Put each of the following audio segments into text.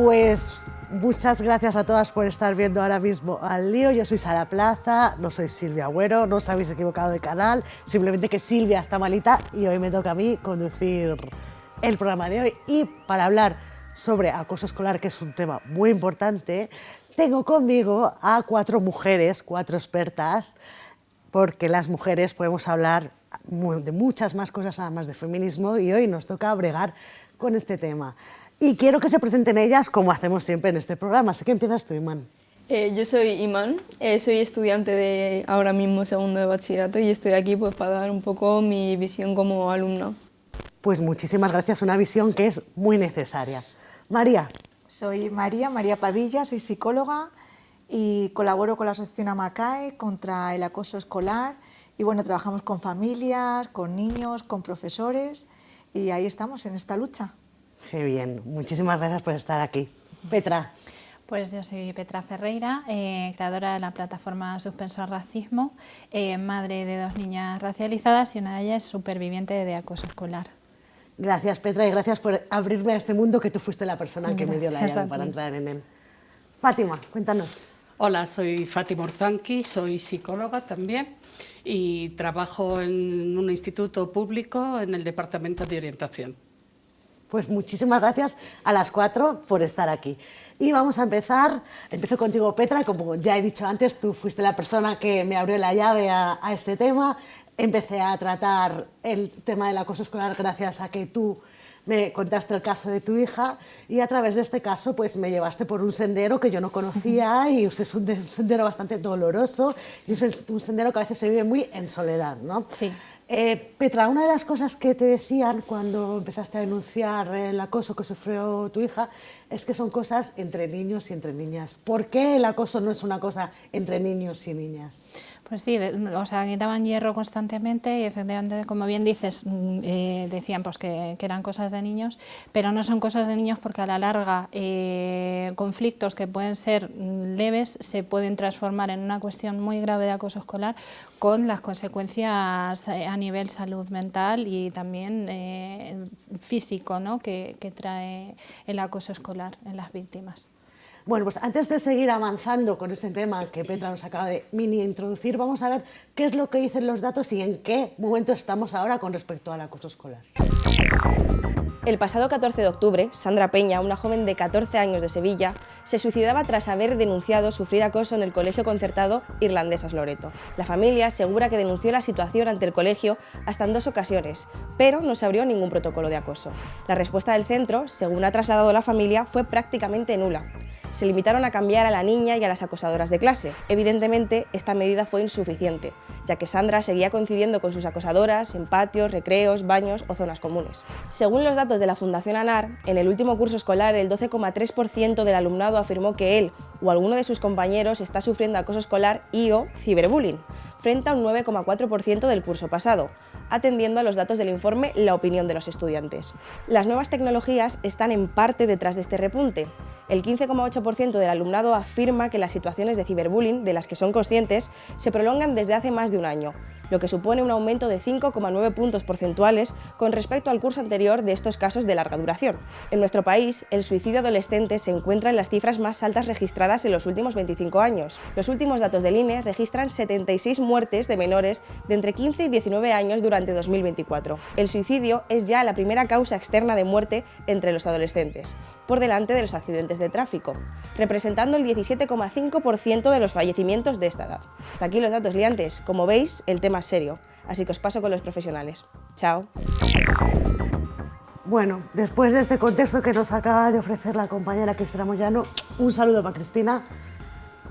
Pues muchas gracias a todas por estar viendo ahora mismo Al Lío. Yo soy Sara Plaza, no soy Silvia Agüero, no os habéis equivocado de canal, simplemente que Silvia está malita y hoy me toca a mí conducir el programa de hoy. Y para hablar sobre acoso escolar, que es un tema muy importante, tengo conmigo a 4 mujeres, 4 expertas, porque las mujeres podemos hablar de muchas más cosas además de feminismo y hoy nos toca bregar con este tema. Y quiero que se presenten ellas como hacemos siempre en este programa. Así que empiezas tú, Imán. Yo soy Imán, soy estudiante de ahora mismo segundo de bachillerato y estoy aquí pues, para dar un poco mi visión como alumna. Pues muchísimas gracias, una visión que es muy necesaria. María. Soy María Padilla, soy psicóloga y colaboro con la asociación AMACAE contra el acoso escolar y bueno, trabajamos con familias, con niños, con profesores y ahí estamos en esta lucha. Qué bien, muchísimas gracias por estar aquí. Petra. Pues yo soy Petra Ferreira, creadora de la plataforma Suspenso al Racismo, madre de 2 niñas racializadas y una de ellas es superviviente de acoso escolar. Gracias, Petra, y gracias por abrirme a este mundo que tú fuiste la persona que me dio la llave para entrar en él. Fátima, cuéntanos. Hola, soy Fátima Orzanqui, soy psicóloga también y trabajo en un instituto público en el Departamento de Orientación. Pues muchísimas gracias a las 4 por estar aquí. Y vamos a empezar. Empiezo contigo, Petra. Como ya he dicho antes, tú fuiste la persona que me abrió la llave a este tema. Empecé a tratar el tema del acoso escolar gracias a que tú me contaste el caso de tu hija y a través de este caso pues me llevaste por un sendero que yo no conocía y es un sendero bastante doloroso y un sendero que a veces se vive muy en soledad, ¿no? Sí. Petra, una de las cosas que te decían cuando empezaste a denunciar el acoso que sufrió tu hija es que son cosas entre niños y entre niñas. ¿Por qué el acoso no es una cosa entre niños y niñas? Pues sí, o sea, quitaban hierro constantemente y efectivamente, como bien dices, decían pues que eran cosas de niños, pero no son cosas de niños porque a la larga conflictos que pueden ser leves se pueden transformar en una cuestión muy grave de acoso escolar con las consecuencias a nivel salud mental y también físico, ¿no? que trae el acoso escolar en las víctimas. Bueno, pues antes de seguir avanzando con este tema que Petra nos acaba de mini introducir, vamos a ver qué es lo que dicen los datos y en qué momento estamos ahora con respecto al acoso escolar. El pasado 14 de octubre, Sandra Peña, una joven de 14 años de Sevilla, se suicidaba tras haber denunciado sufrir acoso en el colegio concertado Irlandesas Loreto. La familia asegura que denunció la situación ante el colegio hasta en 2 ocasiones, pero no se abrió ningún protocolo de acoso. La respuesta del centro, según ha trasladado la familia, fue prácticamente nula. Se limitaron a cambiar a la niña y a las acosadoras de clase. Evidentemente, esta medida fue insuficiente, ya que Sandra seguía coincidiendo con sus acosadoras en patios, recreos, baños o zonas comunes. Según los datos de la Fundación ANAR, en el último curso escolar el 12,3% del alumnado afirmó que él o alguno de sus compañeros está sufriendo acoso escolar y/o ciberbullying, frente a un 9,4% del curso pasado, atendiendo a los datos del informe La opinión de los estudiantes. Las nuevas tecnologías están en parte detrás de este repunte. El 15,8% del alumnado afirma que las situaciones de ciberbullying, de las que son conscientes, se prolongan desde hace más de un año, lo que supone un aumento de 5,9 puntos porcentuales con respecto al curso anterior de estos casos de larga duración. En nuestro país, el suicidio adolescente se encuentra en las cifras más altas registradas en los últimos 25 años. Los últimos datos del INE registran 76 muertes de menores de entre 15 y 19 años durante 2024. El suicidio es ya la primera causa externa de muerte entre los adolescentes, por delante de los accidentes de tráfico, representando el 17,5% de los fallecimientos de esta edad. Hasta aquí los datos liantes. Como veis, el tema es serio, así que os paso con los profesionales. Chao. Bueno, después de este contexto que nos acaba de ofrecer la compañera Cristina Moyano, un saludo para Cristina.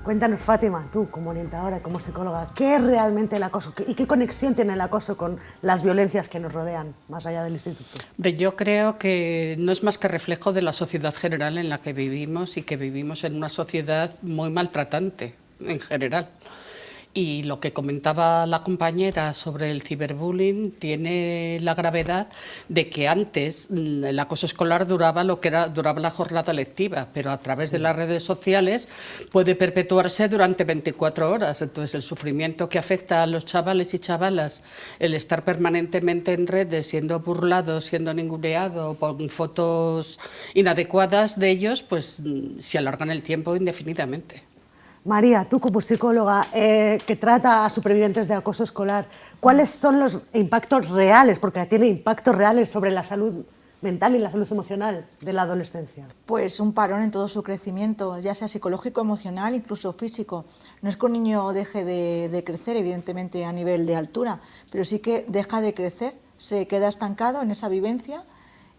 Cuéntanos, Fátima, tú como orientadora, como psicóloga, ¿qué es realmente el acoso y qué conexión tiene el acoso con las violencias que nos rodean más allá del instituto? Yo creo que no es más que reflejo de la sociedad general en la que vivimos y que vivimos en una sociedad muy maltratante en general. Y lo que comentaba la compañera sobre el ciberbullying tiene la gravedad de que antes el acoso escolar duraba la jornada lectiva, pero a través de las redes sociales puede perpetuarse durante 24 horas. Entonces, el sufrimiento que afecta a los chavales y chavalas, el estar permanentemente en redes, siendo burlado, siendo ninguneado, con fotos inadecuadas de ellos, pues se alargan el tiempo indefinidamente. María, tú como psicóloga que trata a supervivientes de acoso escolar, ¿cuáles son los impactos reales, porque tiene impactos reales sobre la salud mental y la salud emocional de la adolescencia? Pues un parón en todo su crecimiento, ya sea psicológico, emocional, incluso físico. No es que un niño deje de crecer, evidentemente, a nivel de altura, pero sí que deja de crecer, se queda estancado en esa vivencia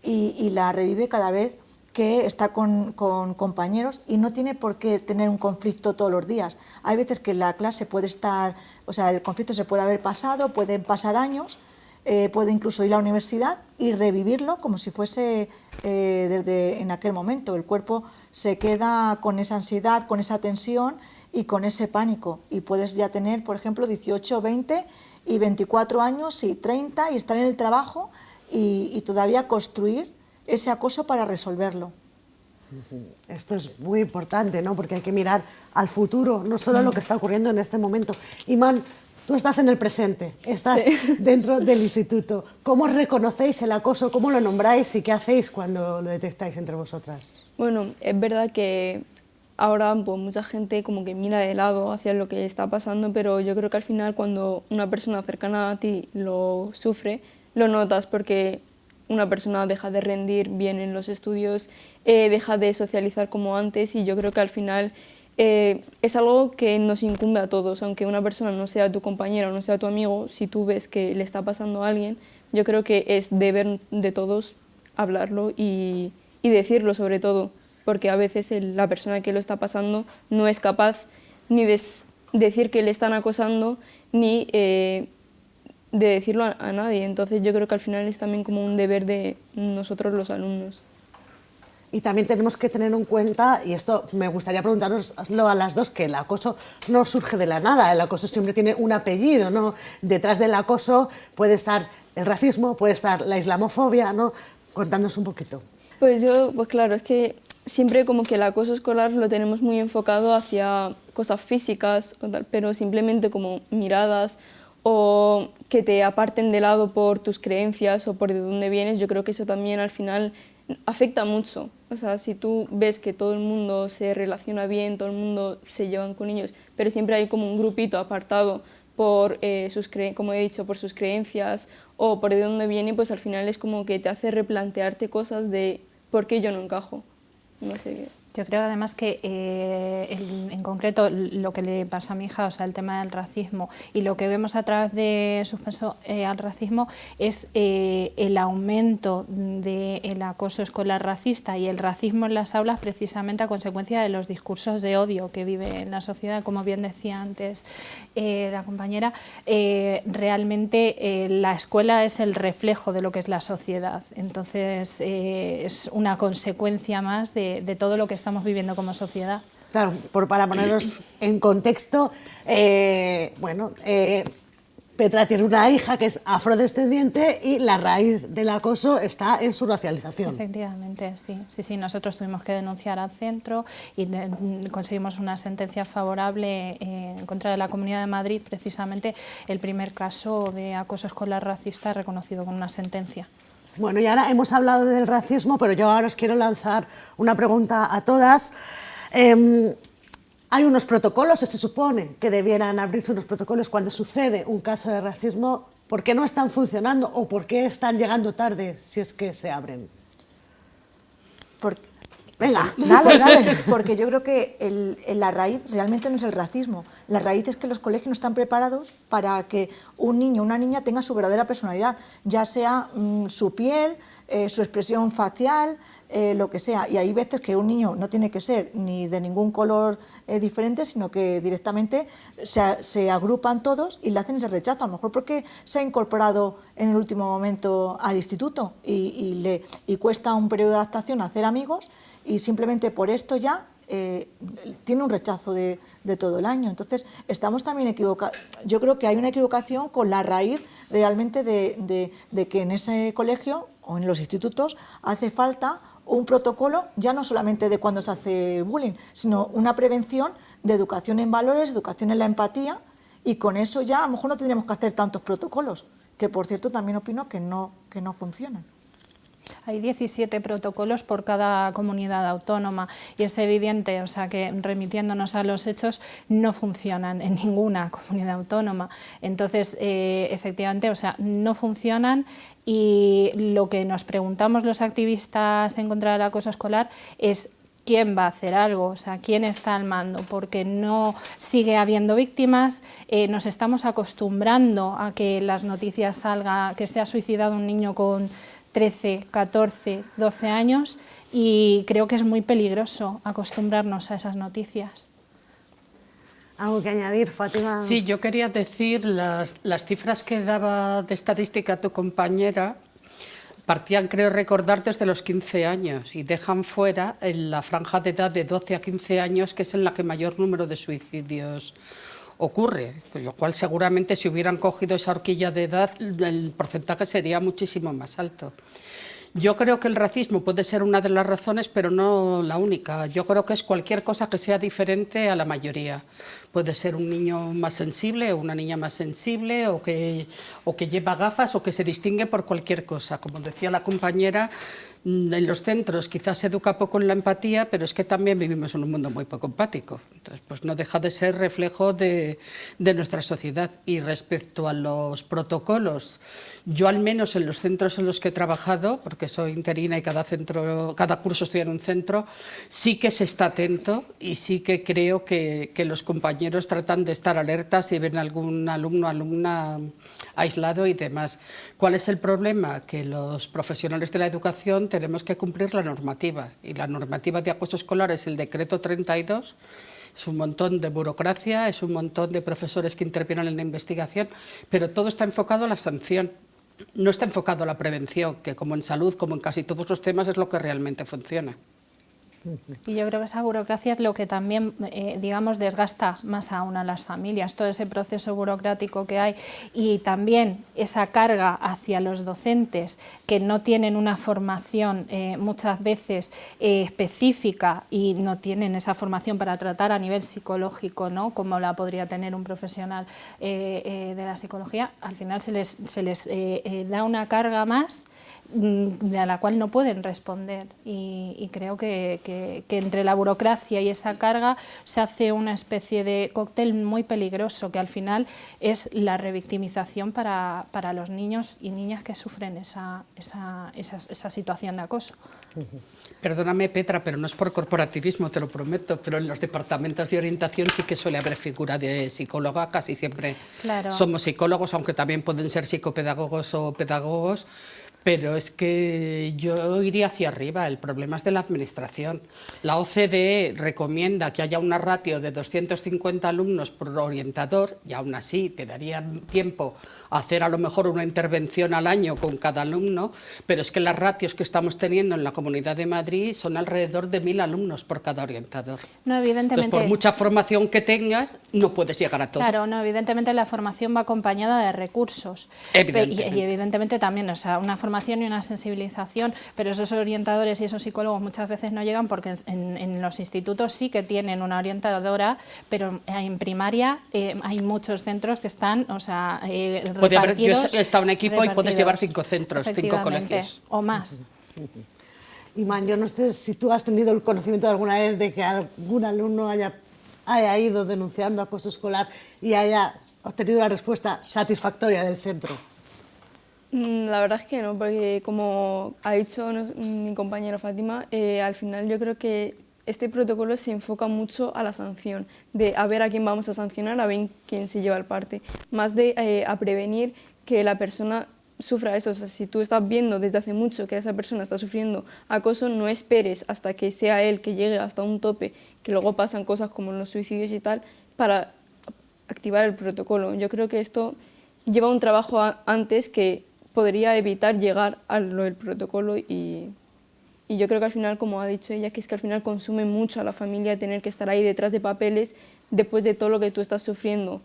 y la revive cada vez que está con compañeros y no tiene por qué tener un conflicto todos los días. Hay veces que la clase puede estar, o sea, el conflicto se puede haber pasado, pueden pasar años, puede incluso ir a la universidad y revivirlo como si fuese desde en aquel momento. El cuerpo se queda con esa ansiedad, con esa tensión y con ese pánico. Y puedes ya tener, por ejemplo, 18, 20 y 24 años y 30 y estar en el trabajo y todavía construir ese acoso para resolverlo. Esto es muy importante, ¿no? Porque hay que mirar al futuro, no solo lo que está ocurriendo en este momento. Iman, tú estás en el presente, estás dentro del instituto. ¿Cómo reconocéis el acoso? ¿Cómo lo nombráis? ¿Y qué hacéis cuando lo detectáis entre vosotras? Bueno, es verdad que ahora pues, mucha gente como que mira de lado hacia lo que está pasando, pero yo creo que al final cuando una persona cercana a ti lo sufre, lo notas porque una persona deja de rendir bien en los estudios, deja de socializar como antes y yo creo que al final es algo que nos incumbe a todos, aunque una persona no sea tu compañera o no sea tu amigo, si tú ves que le está pasando a alguien, yo creo que es deber de todos hablarlo y decirlo sobre todo, porque a veces la persona que lo está pasando no es capaz ni de decir que le están acosando ni de decirlo a nadie. Entonces yo creo que al final es también como un deber de nosotros los alumnos. Y también tenemos que tener en cuenta, y esto me gustaría preguntaroslo a las dos, que el acoso no surge de la nada, el acoso siempre tiene un apellido, ¿no? Detrás del acoso puede estar el racismo, puede estar la islamofobia, ¿no? Contándonos un poquito. Pues claro, es que siempre como que el acoso escolar lo tenemos muy enfocado hacia cosas físicas, o tal, pero simplemente como miradas o que te aparten de lado por tus creencias o por de dónde vienes, yo creo que eso también al final afecta mucho. O sea, si tú ves que todo el mundo se relaciona bien, todo el mundo se llevan con ellos, pero siempre hay como un grupito apartado por como he dicho, por sus creencias o por de dónde viene, pues al final es como que te hace replantearte cosas de por qué yo no encajo. No sé qué. Yo creo además que en concreto lo que le pasó a mi hija, o sea, el tema del racismo y lo que vemos a través de suspenso al racismo es el aumento del acoso escolar racista y el racismo en las aulas precisamente a consecuencia de los discursos de odio que vive en la sociedad, como bien decía antes la compañera. Realmente la escuela es el reflejo de lo que es la sociedad, entonces es una consecuencia más de todo lo que estamos viviendo como sociedad. Claro, para ponernos en contexto, Petra tiene una hija que es afrodescendiente y la raíz del acoso está en su racialización. Efectivamente, sí. Nosotros tuvimos que denunciar al centro y conseguimos una sentencia favorable en contra de la Comunidad de Madrid, precisamente el primer caso de acoso escolar racista reconocido con una sentencia. Bueno, y ahora hemos hablado del racismo, pero yo ahora os quiero lanzar una pregunta a todas. Hay unos protocolos, se supone que debieran abrirse unos protocolos cuando sucede un caso de racismo. ¿Por qué no están funcionando o por qué están llegando tarde si es que se abren? Venga, dale. Porque yo creo que la raíz realmente no es el racismo. La raíz es que los colegios no están preparados para que un niño o una niña tenga su verdadera personalidad, ya sea su piel, su expresión facial, lo que sea. Y hay veces que un niño no tiene que ser ni de ningún color diferente, sino que directamente se agrupan todos y le hacen ese rechazo, a lo mejor porque se ha incorporado en el último momento al instituto y cuesta un periodo de adaptación hacer amigos, y simplemente por esto ya tiene un rechazo de todo el año. Entonces, estamos también equivocados. Yo creo que hay una equivocación con la raíz realmente de que en ese colegio o en los institutos hace falta un protocolo, ya no solamente de cuando se hace bullying, sino una prevención de educación en valores, educación en la empatía, y con eso ya a lo mejor no tendríamos que hacer tantos protocolos, que por cierto también opino que no funcionan. Hay 17 protocolos por cada comunidad autónoma y es evidente, o sea, que remitiéndonos a los hechos no funcionan en ninguna comunidad autónoma. Entonces, efectivamente, o sea, no funcionan, y lo que nos preguntamos los activistas en contra del acoso escolar es ¿quién va a hacer algo? O sea, ¿quién está al mando? Porque no sigue habiendo víctimas, nos estamos acostumbrando a que las noticias salga que se ha suicidado un niño con 13, 14, 12 años, y creo que es muy peligroso acostumbrarnos a esas noticias. ¿Algo que añadir, Fátima? Sí, yo quería decir, las cifras que daba de estadística tu compañera partían, creo recordar, desde los 15 años y dejan fuera en la franja de edad de 12 a 15 años, que es en la que mayor número de suicidios ocurre, con lo cual seguramente si hubieran cogido esa horquilla de edad el porcentaje sería muchísimo más alto. Yo creo que el racismo puede ser una de las razones, pero no la única. Yo creo que es cualquier cosa que sea diferente a la mayoría. Puede ser un niño más sensible o una niña más sensible, o que lleva gafas, o que se distingue por cualquier cosa. Como decía la compañera, en los centros quizás se educa poco en la empatía, pero es que también vivimos en un mundo muy poco empático. Entonces, pues no deja de ser reflejo de nuestra sociedad. Y respecto a los protocolos, yo al menos en los centros en los que he trabajado, porque soy interina y cada curso estoy en un centro, sí que se está atento y sí que creo que los compañeros tratan de estar alertas si ven algún alumno o alumna aislado y demás. ¿Cuál es el problema? Que los profesionales de la educación tenemos que cumplir la normativa, y la normativa de acoso escolar es el decreto 32. Es un montón de burocracia, es un montón de profesores que intervienen en la investigación, pero todo está enfocado a la sanción. No está enfocado a la prevención, que como en salud, como en casi todos los temas, es lo que realmente funciona. Y yo creo que esa burocracia es lo que también, digamos, desgasta más aún a las familias, todo ese proceso burocrático que hay, y también esa carga hacia los docentes que no tienen una formación muchas veces específica y no tienen esa formación para tratar a nivel psicológico, ¿no?, como la podría tener un profesional de la psicología. Al final se les da una carga más de la cual no pueden responder, y creo que entre la burocracia y esa carga se hace una especie de cóctel muy peligroso, que al final es la revictimización para los niños y niñas que sufren esa situación de acoso. Perdóname, Petra, pero no es por corporativismo, te lo prometo, pero en los departamentos de orientación sí que suele haber figura de psicóloga, casi siempre Claro. Somos psicólogos, aunque también pueden ser psicopedagogos o pedagogos. Pero es que yo iría hacia arriba, el problema es de la administración. La OCDE recomienda que haya una ratio de 250 alumnos por orientador, y aún así te daría tiempo a hacer a lo mejor una intervención al año con cada alumno, pero es que las ratios que estamos teniendo en la Comunidad de Madrid son alrededor de 1000 alumnos por cada orientador. No, evidentemente. Entonces, por mucha formación que tengas, no puedes llegar a todo. Claro, no, evidentemente la formación va acompañada de recursos. Evidentemente. Y evidentemente también, o sea, una formación y una sensibilización, pero esos orientadores y esos psicólogos muchas veces no llegan, porque en los institutos sí que tienen una orientadora, pero en primaria hay muchos centros que están, o sea, Puede haber, yo repartidos. he estado en equipo y puedes llevar 5 repartidos, centros, 5 efectivamente, colegios. o más. Iman, yo no sé si tú has tenido el conocimiento de alguna vez de que algún alumno haya ido denunciando acoso escolar y haya obtenido la respuesta satisfactoria del centro. La verdad es que no, porque como ha dicho mi compañera Fátima, al final yo creo que este protocolo se enfoca mucho a la sanción, de a ver a quién vamos a sancionar, a ver quién se lleva el parte, más de a prevenir que la persona sufra eso. O sea, si tú estás viendo desde hace mucho que esa persona está sufriendo acoso, no esperes hasta que sea él que llegue hasta un tope, que luego pasan cosas como los suicidios y tal, para activar el protocolo. Yo creo que esto lleva un trabajo antes que podría evitar llegar a lo del protocolo y Y yo creo que al final, como ha dicho ella, que es que al final consume mucho a la familia tener que estar ahí detrás de papeles después de todo lo que tú estás sufriendo,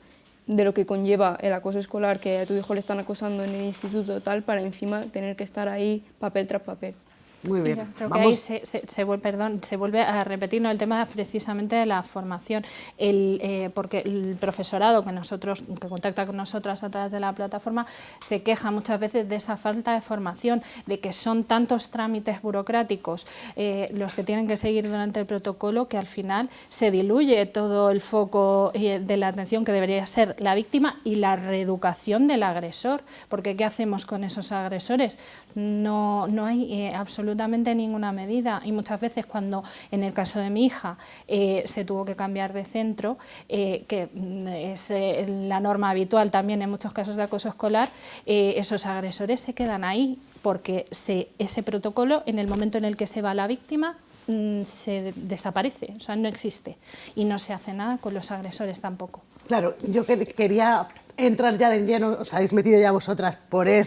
de lo que conlleva el acoso escolar, que a tu hijo le están acosando en el instituto tal, para encima tener que estar ahí papel tras papel. Muy bien. Creo que ahí se vuelve a repetir, ¿no?, el tema precisamente de la formación, porque el profesorado que contacta con nosotras a través de la plataforma se queja muchas veces de esa falta de formación, de que son tantos trámites burocráticos los que tienen que seguir durante el protocolo, que al final se diluye todo el foco de la atención que debería ser la víctima y la reeducación del agresor, porque ¿qué hacemos con esos agresores? No hay absolutamente ninguna medida, y muchas veces cuando en el caso de mi hija se tuvo que cambiar de centro, que es la norma habitual también en muchos casos de acoso escolar, esos agresores se quedan ahí porque ese protocolo, en el momento en el que se va la víctima, se desaparece, o sea, no existe, y no se hace nada con los agresores tampoco. Claro, yo quería entrar ya de lleno, os habéis metido ya vosotras por el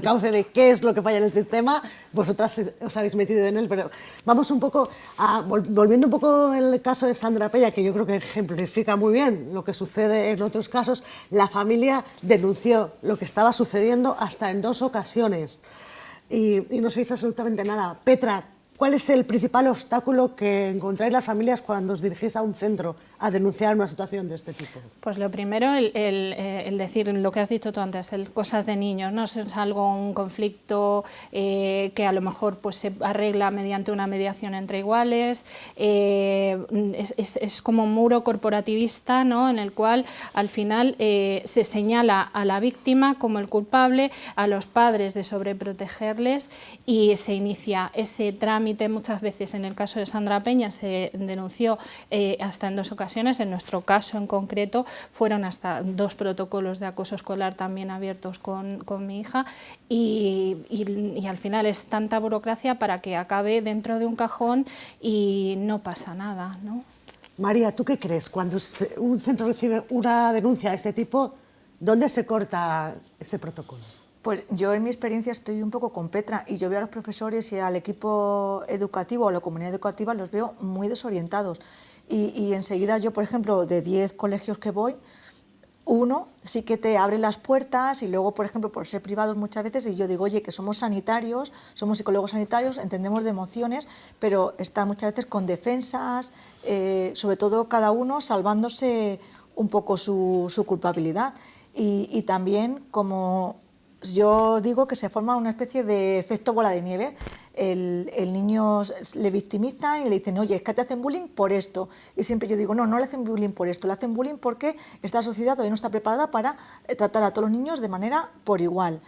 cauce de qué es lo que falla en el sistema, vosotras os habéis metido en él, pero vamos un poco, volviendo un poco el caso de Sandra Peña, que yo creo que ejemplifica muy bien lo que sucede en otros casos. La familia denunció lo que estaba sucediendo hasta en 2 ocasiones y no se hizo absolutamente nada. Petra, ¿cuál es el principal obstáculo que encontráis las familias cuando os dirigís a un centro a denunciar una situación de este tipo? Pues lo primero, el decir lo que has dicho tú antes, cosas de niños, no es algo, un conflicto que a lo mejor pues se arregla mediante una mediación entre iguales, es como un muro corporativista, ¿no?, en el cual al final se señala a la víctima como el culpable, a los padres de sobreprotegerles, y se inicia ese trámite. Muchas veces, en el caso de Sandra Peña, se denunció hasta en 2 ocasiones. En nuestro caso en concreto fueron hasta 2 protocolos de acoso escolar también abiertos con mi hija, y al final es tanta burocracia para que acabe dentro de un cajón y no pasa nada, ¿no? María, ¿tú qué crees? Cuando un centro recibe una denuncia de este tipo, ¿dónde se corta ese protocolo? Pues yo, en mi experiencia, estoy un poco con Petra, y yo veo a los profesores y al equipo educativo o a la comunidad educativa, los veo muy desorientados. Y enseguida yo, por ejemplo, de 10 colegios que voy, uno sí que te abre las puertas, y luego, por ejemplo, por ser privados muchas veces, y yo digo, oye, que somos sanitarios, somos psicólogos sanitarios, entendemos de emociones, pero están muchas veces con defensas, sobre todo cada uno salvándose un poco su culpabilidad. Y también, como yo digo, que se forma una especie de efecto bola de nieve. El niño le victimizan y le dicen, oye, es que te hacen bullying por esto. Y siempre yo digo, no le hacen bullying por esto, le hacen bullying porque esta sociedad todavía no está preparada para tratar a todos los niños de manera por igual.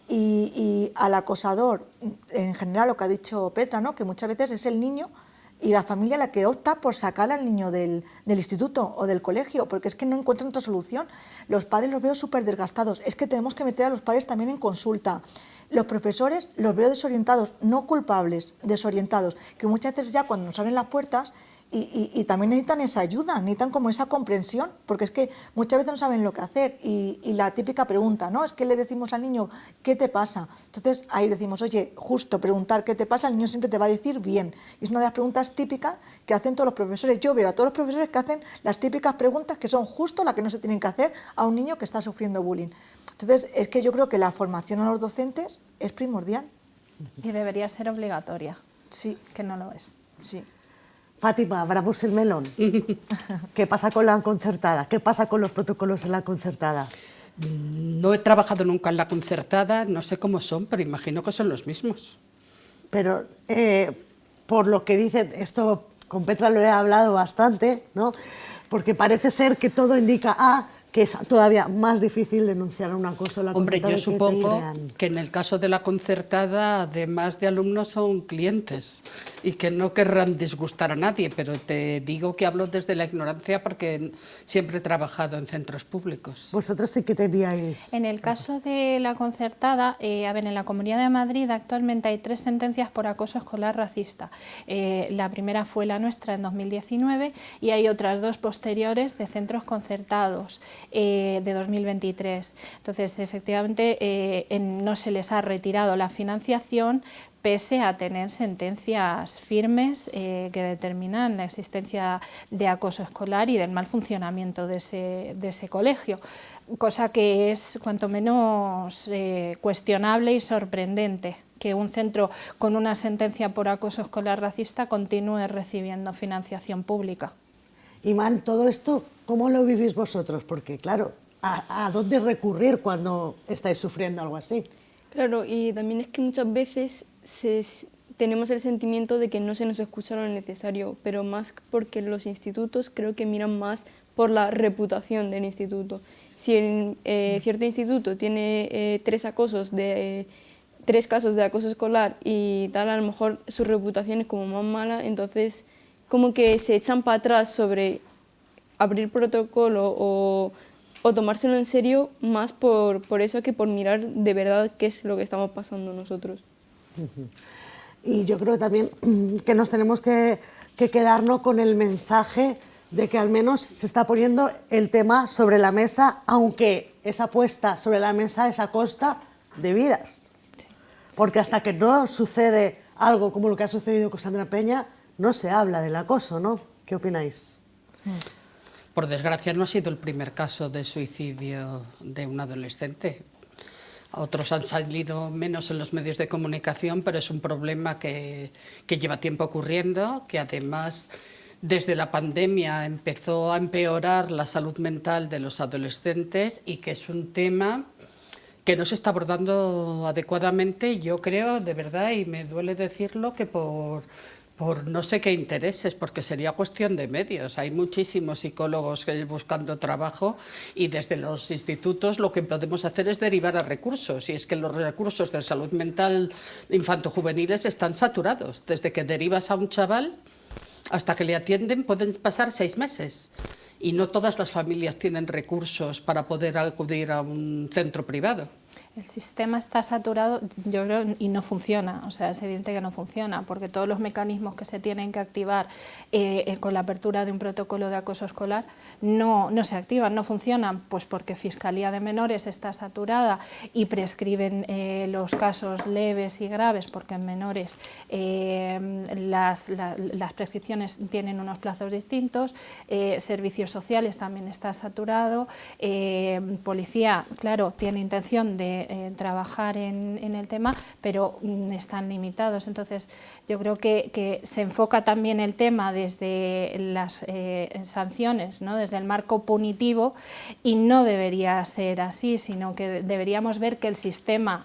Y al acosador, en general, lo que ha dicho Petra, ¿no?, que muchas veces es el niño y la familia la que opta por sacar al niño del instituto o del colegio, porque es que no encuentran otra solución. Los padres los veo súper desgastados, es que tenemos que meter a los padres también en consulta. Los profesores los veo desorientados, no culpables, desorientados, que muchas veces ya cuando nos abren las puertas y también necesitan esa ayuda, necesitan como esa comprensión, porque es que muchas veces no saben lo que hacer, y la típica pregunta, ¿no?, es que le decimos al niño, ¿qué te pasa? Entonces ahí decimos, oye, justo preguntar qué te pasa, el niño siempre te va a decir bien, y es una de las preguntas típicas que hacen todos los profesores. Yo veo a todos los profesores que hacen las típicas preguntas que son justo las que no se tienen que hacer a un niño que está sufriendo bullying. Entonces es que yo creo que la formación a los docentes es primordial. Y debería ser obligatoria, Sí, que no lo es. sí. Fátima, abramos el melón. ¿Qué pasa con la concertada? ¿Qué pasa con los protocolos en la concertada? No he trabajado nunca en la concertada, no sé cómo son, pero imagino que son los mismos. Pero por lo que dicen, esto con Petra lo he hablado bastante, ¿no?, porque parece ser que todo indica que es todavía más difícil denunciar un acoso en la concertada. Hombre, yo supongo que en el caso de la concertada, además de alumnos, son clientes y que no querrán disgustar a nadie, pero te digo que hablo desde la ignorancia porque siempre he trabajado en centros públicos. Vosotros sí que teníais... En el caso de la concertada, en la Comunidad de Madrid actualmente hay 3 sentencias por acoso escolar racista. La primera fue la nuestra en 2019 y hay otras 2 posteriores de centros concertados. de 2023. Entonces, efectivamente, no se les ha retirado la financiación, pese a tener sentencias firmes que determinan la existencia de acoso escolar y del mal funcionamiento de ese colegio, cosa que es cuanto menos cuestionable y sorprendente, que un centro con una sentencia por acoso escolar racista continúe recibiendo financiación pública. Iman, todo esto, ¿cómo lo vivís vosotros? Porque, claro, ¿a dónde recurrir cuando estáis sufriendo algo así? Claro, y también es que muchas veces tenemos el sentimiento de que no se nos escucha lo necesario, pero más porque los institutos creo que miran más por la reputación del instituto. Si cierto instituto tiene tres casos de acoso escolar y tal, a lo mejor su reputación es como más mala, entonces como que se echan para atrás sobre abrir protocolo o tomárselo en serio, más por eso que por mirar de verdad qué es lo que estamos pasando nosotros. Y yo creo también que nos tenemos que quedarnos con el mensaje de que al menos se está poniendo el tema sobre la mesa, aunque esa puesta sobre la mesa es a costa de vidas. Sí. Porque hasta que no sucede algo como lo que ha sucedido con Sandra Peña, no se habla del acoso, ¿no? ¿Qué opináis? Por desgracia no ha sido el primer caso de suicidio de un adolescente. Otros han salido menos en los medios de comunicación, pero es un problema que lleva tiempo ocurriendo, que además desde la pandemia empezó a empeorar la salud mental de los adolescentes y que es un tema que no se está abordando adecuadamente, yo creo, de verdad, y me duele decirlo, que por no sé qué intereses, porque sería cuestión de medios. Hay muchísimos psicólogos buscando trabajo y desde los institutos lo que podemos hacer es derivar a recursos, y es que los recursos de salud mental infanto-juveniles están saturados. Desde que derivas a un chaval hasta que le atienden pueden pasar 6 meses y no todas las familias tienen recursos para poder acudir a un centro privado. El sistema está saturado, yo creo, y no funciona, o sea, es evidente que no funciona, porque todos los mecanismos que se tienen que activar con la apertura de un protocolo de acoso escolar no se activan, no funcionan, pues porque Fiscalía de Menores está saturada y prescriben los casos leves y graves, porque en menores las prescripciones tienen unos plazos distintos, Servicios Sociales también está saturado, Policía, claro, tiene intención de trabajar en el tema, pero están limitados. Entonces, yo creo que se enfoca también el tema desde las sanciones, ¿no? Desde el marco punitivo, y no debería ser así, sino que deberíamos ver que el sistema,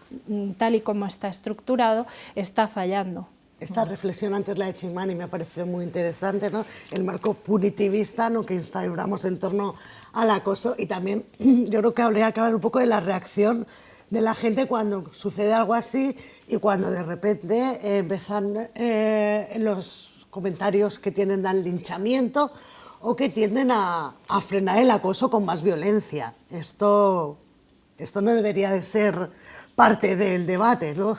tal y como está estructurado, está fallando. Esta reflexión antes la he hecho Iman y me ha parecido muy interesante, ¿no? El marco punitivista, ¿no?, que instauramos en torno al acoso, y también yo creo que habría que hablar un poco de la reacción de la gente cuando sucede algo así y cuando de repente empiezan los comentarios que tienden al linchamiento o que tienden a frenar el acoso con más violencia. Esto no debería de ser parte del debate, ¿no?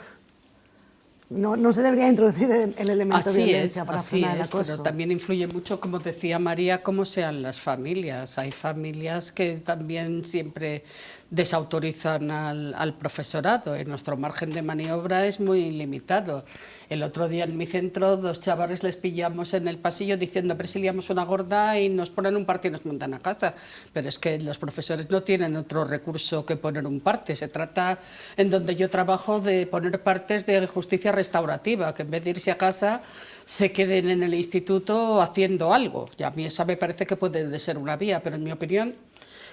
No se debería introducir el elemento de violencia para frenar el acoso. Pero también influye mucho, como decía María, cómo sean las familias. Hay familias que también siempre desautorizan al profesorado. Nuestro margen de maniobra es muy limitado. El otro día en mi centro 2 chavales les pillamos en el pasillo diciendo: pero si liamos una gorda y nos ponen un parte y nos montan a casa. Pero es que los profesores no tienen otro recurso que poner un parte. Se trata, en donde yo trabajo, de poner partes de justicia restaurativa, que en vez de irse a casa se queden en el instituto haciendo algo. Y a mí esa me parece que puede ser una vía, pero en mi opinión,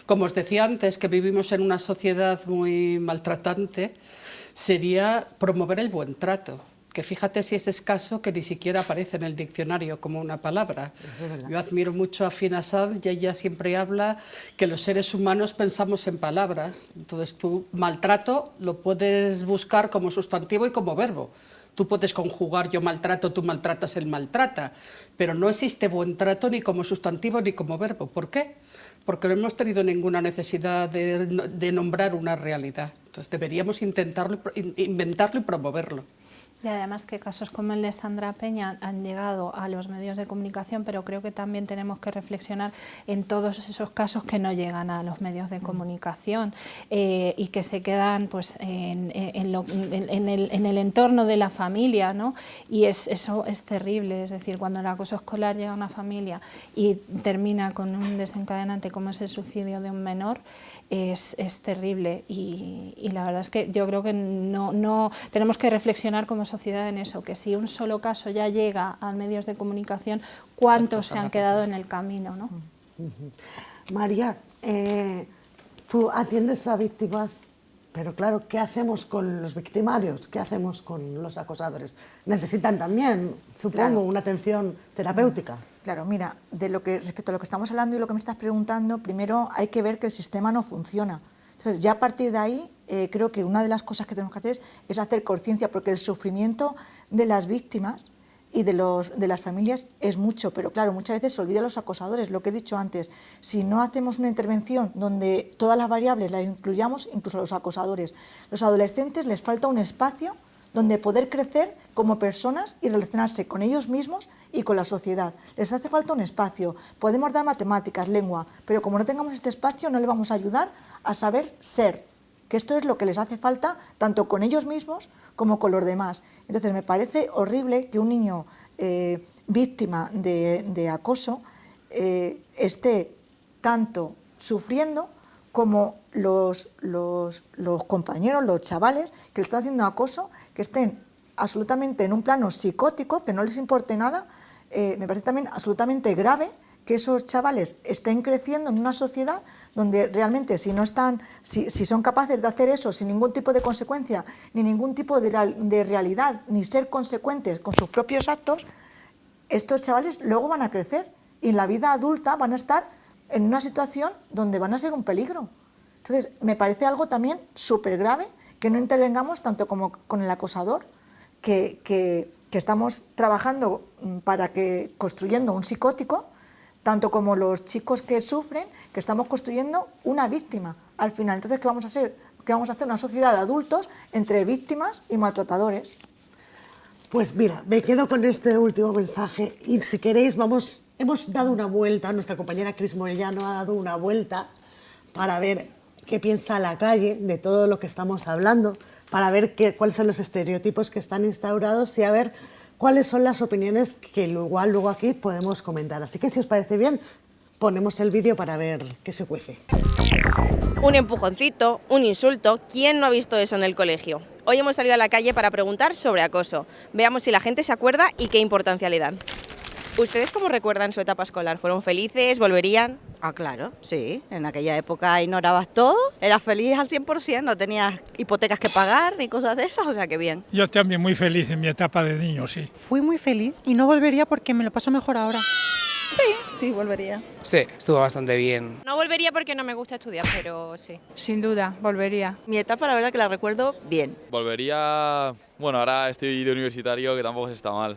como os decía antes, que vivimos en una sociedad muy maltratante, sería promover el buen trato. Que fíjate si es escaso, que ni siquiera aparece en el diccionario como una palabra. Yo admiro mucho a Fina Sanz y ella siempre habla que los seres humanos pensamos en palabras. Entonces tú maltrato lo puedes buscar como sustantivo y como verbo. Tú puedes conjugar yo maltrato, tú maltratas, él maltrata, pero no existe buen trato ni como sustantivo ni como verbo. ¿Por qué? Porque no hemos tenido ninguna necesidad de nombrar una realidad. Entonces deberíamos intentarlo, inventarlo y promoverlo. Y además que casos como el de Sandra Peña han llegado a los medios de comunicación, pero creo que también tenemos que reflexionar en todos esos casos que no llegan a los medios de comunicación y que se quedan pues, en el entorno de la familia, ¿no? Y eso es terrible, es decir, cuando el acoso escolar llega a una familia y termina con un desencadenante como es el suicidio de un menor, es terrible y la verdad es que yo creo que no tenemos que reflexionar como sociedad en eso, que si un solo caso ya llega a medios de comunicación, ¿cuántos se han quedado en el camino, ¿no? María, tú atiendes a víctimas, pero claro, ¿qué hacemos con los victimarios? ¿Qué hacemos con los acosadores? Necesitan también, supongo, una atención terapéutica. Claro, mira, respecto a lo que estamos hablando y lo que me estás preguntando, primero hay que ver que el sistema no funciona. Entonces, ya a partir de ahí, creo que una de las cosas que tenemos que hacer es hacer conciencia, porque el sufrimiento de las víctimas y de las familias es mucho, pero claro, muchas veces se olvidan los acosadores, lo que he dicho antes. Si no hacemos una intervención donde todas las variables las incluyamos, incluso a los acosadores, los adolescentes les falta un espacio donde poder crecer como personas y relacionarse con ellos mismos y con la sociedad. Les hace falta un espacio. Podemos dar matemáticas, lengua, pero como no tengamos este espacio no les vamos a ayudar a saber ser, que esto es lo que les hace falta tanto con ellos mismos como con los demás. Entonces me parece horrible que un niño víctima de acoso esté tanto sufriendo como los compañeros, los chavales que le están haciendo acoso, que estén absolutamente en un plano psicótico, que no les importe nada. Me parece también absolutamente grave que esos chavales estén creciendo en una sociedad donde realmente si son capaces de hacer eso sin ningún tipo de consecuencia, ni ningún tipo de realidad, ni ser consecuentes con sus propios actos, estos chavales luego van a crecer y en la vida adulta van a estar en una situación donde van a ser un peligro. Entonces, me parece algo también súper grave que no intervengamos tanto como con el acosador, que estamos trabajando construyendo un psicótico, tanto como los chicos que sufren, que estamos construyendo una víctima al final. Entonces, ¿qué vamos a hacer? ¿Qué vamos a hacer? Una sociedad de adultos entre víctimas y maltratadores. Pues mira, me quedo con este último mensaje y si queréis hemos dado una vuelta, nuestra compañera Cris Moyano ha dado una vuelta para ver qué piensa la calle de todo lo que estamos hablando, para ver cuáles son los estereotipos que están instaurados y a ver cuáles son las opiniones que igual luego aquí podemos comentar. Así que si os parece bien, ponemos el vídeo para ver qué se cuece. Un empujoncito, un insulto, ¿quién no ha visto eso en el colegio? Hoy hemos salido a la calle para preguntar sobre acoso. Veamos si la gente se acuerda y qué importancia le dan. ¿Ustedes cómo recuerdan su etapa escolar? ¿Fueron felices? ¿Volverían? Ah, claro, sí. En aquella época ignorabas todo, eras feliz al 100%, no tenías hipotecas que pagar ni cosas de esas, o sea que bien. Yo también muy feliz en mi etapa de niño, sí. Fui muy feliz y no volvería porque me lo paso mejor ahora. Sí, volvería. Sí, estuvo bastante bien. No volvería porque no me gusta estudiar, pero sí. Sin duda, volvería. Mi etapa la verdad que la recuerdo bien. Volvería, bueno, ahora estoy de universitario que tampoco está mal.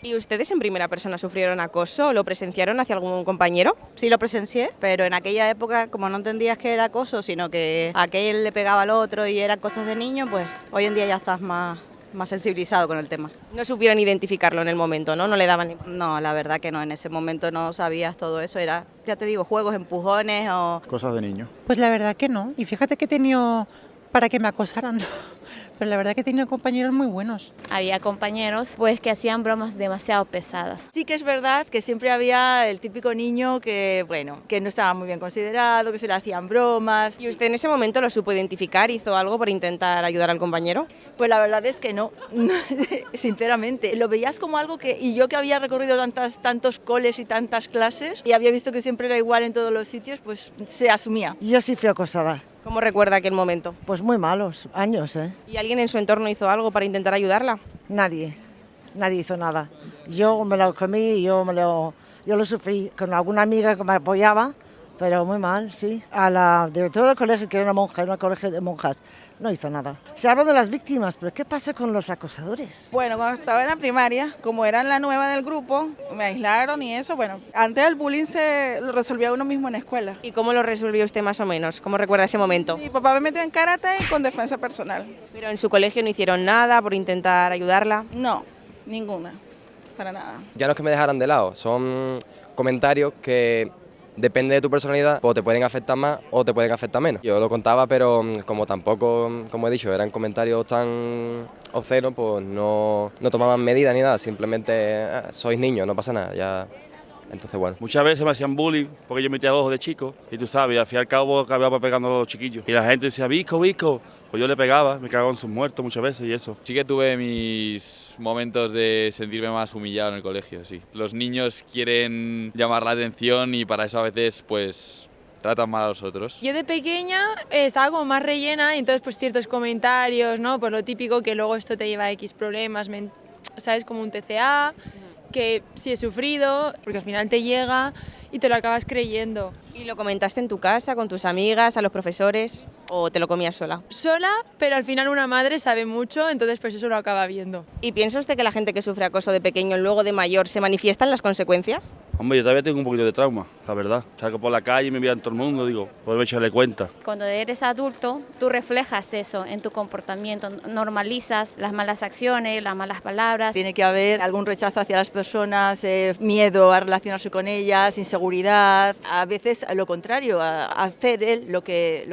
¿Y ustedes en primera persona sufrieron acoso o lo presenciaron hacia algún compañero? Sí lo presencié, pero en aquella época como no entendías que era acoso, sino que aquel le pegaba al otro y eran cosas de niño, pues hoy en día ya estás más sensibilizado con el tema. No supieron identificarlo en el momento, ¿no? No le daban ni... No, la verdad que no, en ese momento no sabías todo eso, era, ya te digo, juegos, empujones o... Cosas de niño. Pues la verdad que no. Y fíjate que he tenido para que me acosaran, pero la verdad que he tenido compañeros muy buenos. Había compañeros pues que hacían bromas demasiado pesadas. Sí que es verdad que siempre había el típico niño que, bueno, que no estaba muy bien considerado, que se le hacían bromas. ¿Y usted en ese momento lo supo identificar? ¿Hizo algo para intentar ayudar al compañero? Pues la verdad es que no, sinceramente. Lo veías como algo que, y yo que había recorrido tantos coles y tantas clases y había visto que siempre era igual en todos los sitios, pues se asumía. Yo sí fui acosada. ¿Cómo recuerda aquel momento? Pues muy malos, años, ¿eh? ¿Y alguien en su entorno hizo algo para intentar ayudarla? Nadie hizo nada. Yo me lo comí, yo lo sufrí con alguna amiga que me apoyaba, pero muy mal, sí. A la directora del colegio, que era una monja, era un colegio de monjas, no hizo nada. Se habla de las víctimas, pero ¿qué pasa con los acosadores? Bueno, cuando estaba en la primaria, como era la nueva del grupo, me aislaron y eso, bueno, antes el bullying se lo resolvía uno mismo en la escuela. ¿Y cómo lo resolvió usted más o menos? ¿Cómo recuerda ese momento? Mi papá me metió en karate y con defensa personal. ¿Pero en su colegio no hicieron nada por intentar ayudarla? No, ninguna, para nada. Ya no es que me dejaran de lado, son comentarios que depende de tu personalidad, pues te pueden afectar más o te pueden afectar menos. Yo lo contaba, pero como tampoco, como he dicho, eran comentarios tan obscenos, pues no tomaban medidas ni nada, simplemente sois niños, no pasa nada, ya. Entonces, bueno. Muchas veces me hacían bullying porque yo metía los ojos de chico y tú sabes, al fin y al cabo acababa pegando a los chiquillos. Y la gente decía, Vico, Vico. Pues yo le pegaba, me cagaba en sus muertos muchas veces y eso. Sí que tuve mis momentos de sentirme más humillado en el colegio, sí. Los niños quieren llamar la atención y para eso a veces pues tratan mal a los otros. Yo de pequeña estaba como más rellena y entonces pues ciertos comentarios, ¿no? Pues lo típico que luego esto te lleva a X problemas, ¿sabes? Como un TCA, que sí he sufrido, porque al final te llega y te lo acabas creyendo. ¿Y lo comentaste en tu casa, con tus amigas, a los profesores o te lo comías sola? Sola, pero al final una madre sabe mucho, entonces pues eso lo acaba viendo. ¿Y piensa usted que la gente que sufre acoso de pequeño luego de mayor se manifiestan las consecuencias? Hombre, yo todavía tengo un poquito de trauma, la verdad. Salgo por la calle y me vean todo el mundo, digo, pues me echarle cuenta. Cuando eres adulto, tú reflejas eso en tu comportamiento, normalizas las malas acciones, las malas palabras. Tiene que haber algún rechazo hacia las personas, miedo a relacionarse con ellas, inseguridad, a veces lo contrario, a hacer él lo que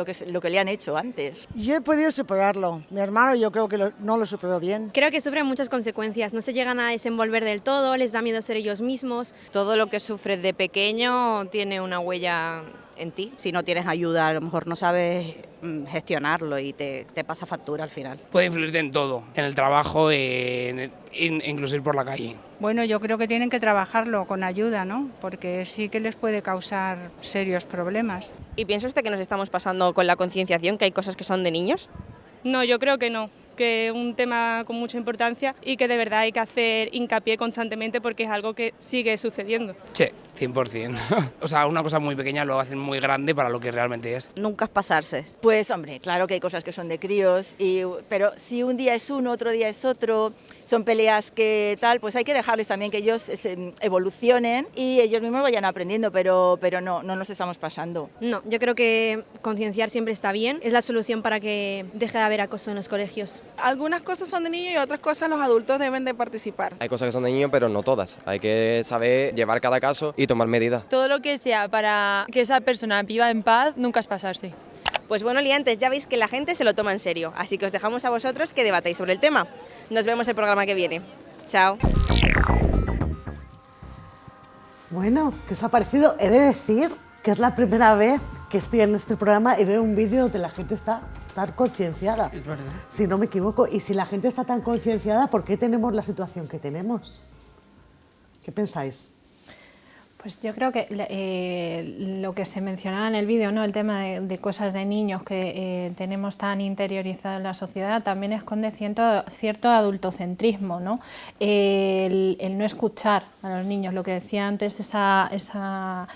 le han hecho antes. Yo he podido superarlo, mi hermano yo creo que no lo superó bien. Creo que sufren muchas consecuencias, no se llegan a desenvolver del todo, les da miedo ser ellos mismos. Todo lo que sufres de pequeño tiene una huella en ti. Si no tienes ayuda, a lo mejor no sabes gestionarlo y te pasa factura al final. Puede influirte en todo, en el trabajo, incluso ir por la calle. Bueno, yo creo que tienen que trabajarlo con ayuda, ¿no? Porque sí que les puede causar serios problemas. ¿Y piensa usted que nos estamos pasando con la concienciación, que hay cosas que son de niños? No, yo creo que no, que es un tema con mucha importancia y que de verdad hay que hacer hincapié constantemente porque es algo que sigue sucediendo. Sí, 100%. O sea, una cosa muy pequeña lo hacen muy grande para lo que realmente es. Nunca es pasarse. Pues hombre, claro que hay cosas que son de críos, pero si un día es uno, otro día es otro, son peleas que tal, pues hay que dejarles también que ellos evolucionen y ellos mismos vayan aprendiendo, pero no nos estamos pasando. No, yo creo que concienciar siempre está bien, es la solución para que deje de haber acoso en los colegios. Algunas cosas son de niños y otras cosas los adultos deben de participar. Hay cosas que son de niños, pero no todas. Hay que saber llevar cada caso y tomar medidas. Todo lo que sea para que esa persona viva en paz nunca es pasarse. Pues bueno, liantes, ya veis que la gente se lo toma en serio, así que os dejamos a vosotros que debatáis sobre el tema. Nos vemos el programa que viene. Chao. Bueno, ¿qué os ha parecido? He de decir que es la primera vez que estoy en este programa y veo un vídeo donde la gente está tan concienciada. Es verdad. Si no me equivoco. Y si la gente está tan concienciada, ¿por qué tenemos la situación que tenemos? ¿Qué pensáis? Pues yo creo que lo que se mencionaba en el vídeo, ¿no? El tema de cosas de niños que tenemos tan interiorizado en la sociedad, también esconde cierto adultocentrismo, ¿no? El no escuchar a los niños, lo que decía antes esa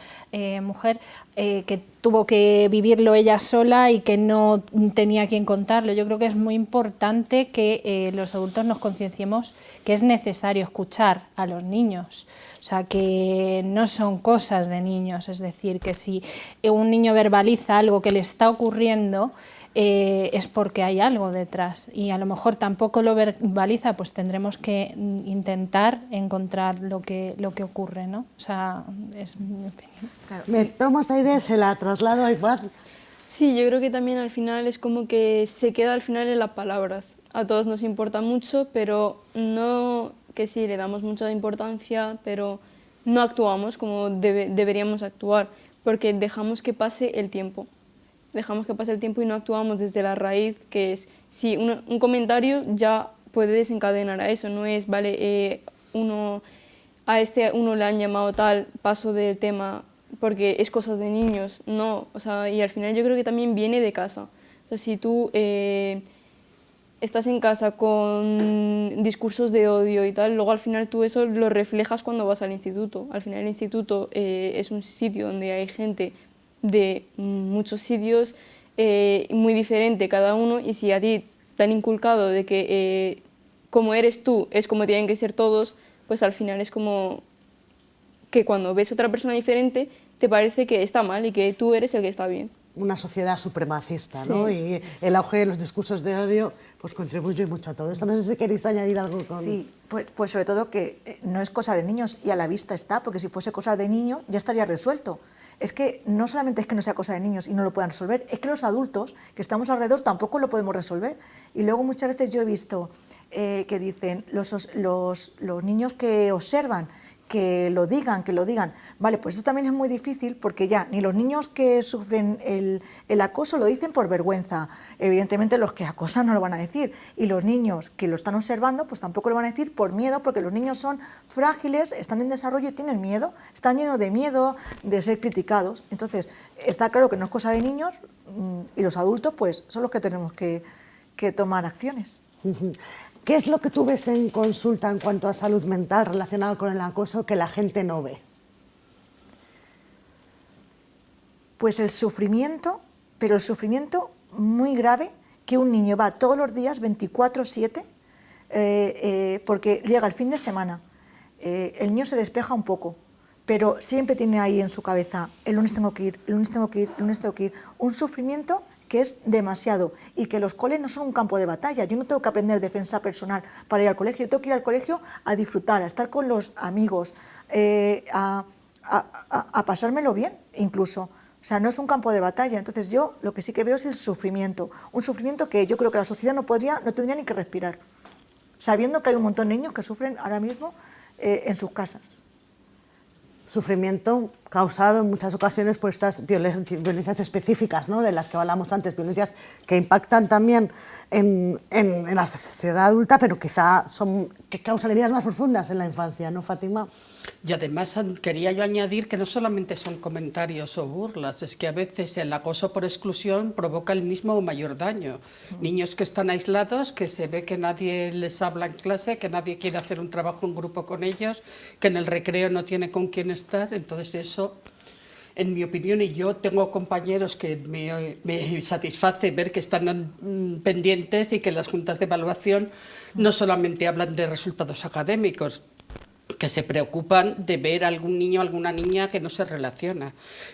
mujer, que tuvo que vivirlo ella sola y que no tenía quien contarlo. Yo creo que es muy importante que los adultos nos concienciemos que es necesario escuchar a los niños. O sea, que no son cosas de niños, es decir, que si un niño verbaliza algo que le está ocurriendo, es porque hay algo detrás y a lo mejor tampoco lo verbaliza, pues tendremos que intentar encontrar lo que ocurre, ¿no? O sea, es mi opinión. Claro. Me tomo esta idea y se la traslado a Iván. Sí, yo creo que también al final es como que se queda al final en las palabras. A todos nos importa mucho, pero no, que sí, le damos mucha importancia, pero no actuamos como deberíamos actuar, porque dejamos que pase el tiempo. Dejamos que pase el tiempo y no actuamos desde la raíz, que es, si un comentario ya puede desencadenar a eso, no es, vale, uno le han llamado tal, paso del tema, porque es cosas de niños, no, o sea, y al final yo creo que también viene de casa. O sea, si tú estás en casa con discursos de odio y tal, luego al final tú eso lo reflejas cuando vas al instituto. Al final el instituto es un sitio donde hay gente de muchos sitios, muy diferente cada uno, y si a ti te han inculcado de que como eres tú es como tienen que ser todos, pues al final es como que cuando ves otra persona diferente te parece que está mal y que tú eres el que está bien. Una sociedad supremacista, Sí. ¿no? Y el auge de los discursos de odio pues contribuye mucho a todo esto. No sé si queréis añadir algo con... Sí, pues sobre todo que no es cosa de niños y a la vista está, porque si fuese cosa de niños ya estaría resuelto. Es que no solamente es que no sea cosa de niños y no lo puedan resolver, es que los adultos que estamos alrededor tampoco lo podemos resolver. Y luego muchas veces yo he visto que dicen los niños que observan, que lo digan. Vale, pues eso también es muy difícil porque ya ni los niños que sufren el acoso lo dicen por vergüenza. Evidentemente los que acosan no lo van a decir. Y los niños que lo están observando pues tampoco lo van a decir por miedo, porque los niños son frágiles, están en desarrollo y tienen miedo, están llenos de miedo de ser criticados. Entonces, está claro que no es cosa de niños y los adultos pues son los que tenemos que tomar acciones. ¿Qué es lo que tú ves en consulta en cuanto a salud mental relacionado con el acoso que la gente no ve? Pues el sufrimiento, pero el sufrimiento muy grave, que un niño va todos los días 24/7 porque llega el fin de semana. El niño se despeja un poco, pero siempre tiene ahí en su cabeza, el lunes tengo que ir, el lunes tengo que ir, el lunes tengo que ir. Un sufrimiento que es demasiado y que los coles no son un campo de batalla. Yo no tengo que aprender defensa personal para ir al colegio, yo tengo que ir al colegio a disfrutar, a estar con los amigos, a pasármelo bien incluso. O sea, no es un campo de batalla. Entonces yo lo que sí que veo es el sufrimiento, un sufrimiento que yo creo que la sociedad no tendría ni que respirar, sabiendo que hay un montón de niños que sufren ahora mismo en sus casas. Sufrimiento causado en muchas ocasiones por estas violencias específicas, ¿no?, de las que hablamos antes, violencias que impactan también en la sociedad adulta, pero quizá que causan heridas más profundas en la infancia, ¿no, Fátima? Y además quería yo añadir que no solamente son comentarios o burlas, es que a veces el acoso por exclusión provoca el mismo o mayor daño. Niños que están aislados, que se ve que nadie les habla en clase, que nadie quiere hacer un trabajo en grupo con ellos, que en el recreo no tiene con quién estar, entonces eso, en mi opinión, y yo tengo compañeros que me satisface ver que están pendientes y que las juntas de evaluación no solamente hablan de resultados académicos, que se preocupan de ver a algún niño o alguna niña que no se relaciona.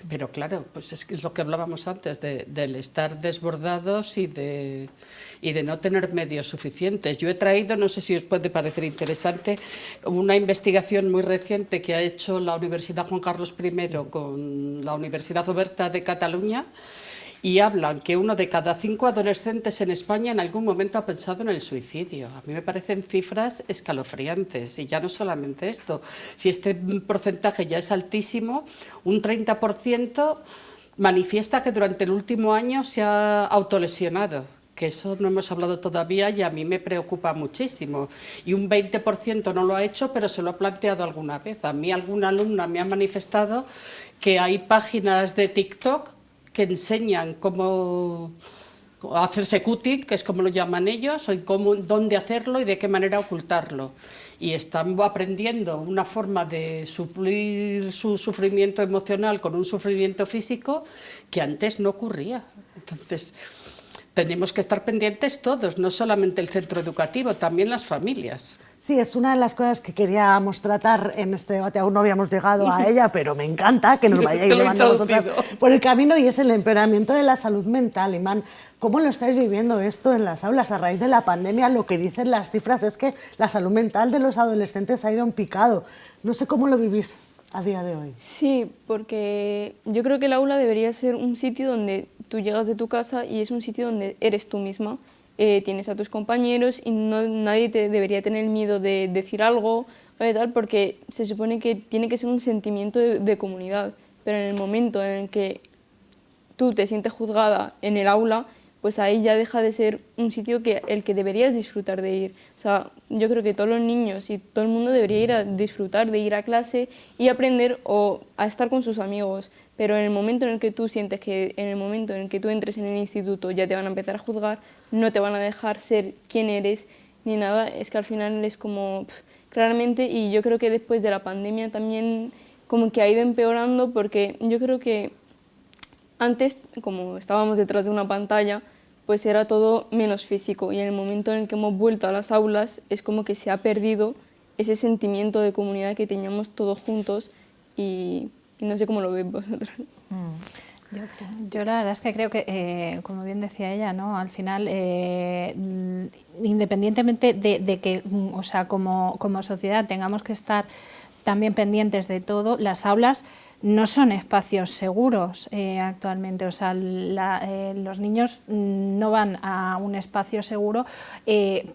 Pero claro, pues es lo que hablábamos antes, del estar desbordados y de no tener medios suficientes. Yo he traído, no sé si os puede parecer interesante, una investigación muy reciente que ha hecho la Universidad Juan Carlos I con la Universidad Oberta de Cataluña, y hablan que 1 de cada 5 adolescentes en España en algún momento ha pensado en el suicidio. A mí me parecen cifras escalofriantes, y ya no solamente esto, si este porcentaje ya es altísimo, un 30% manifiesta que durante el último año se ha autolesionado, que eso no hemos hablado todavía y a mí me preocupa muchísimo, y un 20% no lo ha hecho pero se lo ha planteado alguna vez. A mí alguna alumna me ha manifestado que hay páginas de TikTok que enseñan cómo hacerse cutting, que es como lo llaman ellos, o dónde hacerlo y de qué manera ocultarlo. Y están aprendiendo una forma de suplir su sufrimiento emocional con un sufrimiento físico que antes no ocurría. Entonces, tenemos que estar pendientes todos, no solamente el centro educativo, también las familias. Sí, es una de las cosas que queríamos tratar en este debate. Aún no habíamos llegado a ella, pero me encanta que nos vayáis llevando vosotras por el camino, y es el empeoramiento de la salud mental. Imán, ¿cómo lo estáis viviendo esto en las aulas a raíz de la pandemia? Lo que dicen las cifras es que la salud mental de los adolescentes ha ido en picado. No sé cómo lo vivís a día de hoy. Sí, porque yo creo que el aula debería ser un sitio donde tú llegas de tu casa y es un sitio donde eres tú misma. Tienes a tus compañeros y nadie te debería tener miedo de decir algo o de tal, porque se supone que tiene que ser un sentimiento de comunidad, pero en el momento en el que tú te sientes juzgada en el aula, pues ahí ya deja de ser un sitio el que deberías disfrutar de ir. O sea, yo creo que todos los niños y todo el mundo debería ir a disfrutar de ir a clase y aprender o a estar con sus amigos, pero en el momento en el que tú sientes que en el momento en el que tú entres en el instituto ya te van a empezar a juzgar, no te van a dejar ser quién eres ni nada, es que al final es como claramente, y yo creo que después de la pandemia también como que ha ido empeorando, porque yo creo que Antes, como estábamos detrás de una pantalla, pues era todo menos físico, y en el momento en el que hemos vuelto a las aulas es como que se ha perdido ese sentimiento de comunidad que teníamos todos juntos, y no sé cómo lo veis vosotros. Yo la verdad es que creo que, como bien decía ella, ¿no? Al final, independientemente de que, o sea, como sociedad tengamos que estar también pendientes de todo, las aulas no son espacios seguros actualmente. O sea, los niños no van a un espacio seguro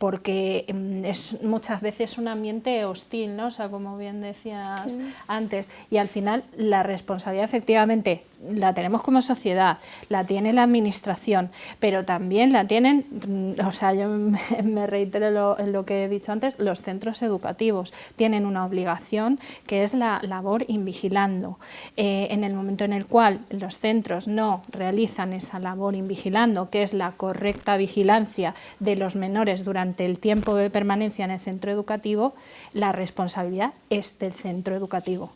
porque es muchas veces un ambiente hostil, ¿no? O sea, como bien decías antes, y al final la responsabilidad efectivamente la tenemos como sociedad, la tiene la administración, pero también la tienen, o sea, yo me reitero en lo que he dicho antes, los centros educativos tienen una obligación que es la labor invigilando. En el momento en el cual los centros no realizan esa labor invigilando, que es la correcta vigilancia de los menores durante el tiempo de permanencia en el centro educativo, la responsabilidad es del centro educativo.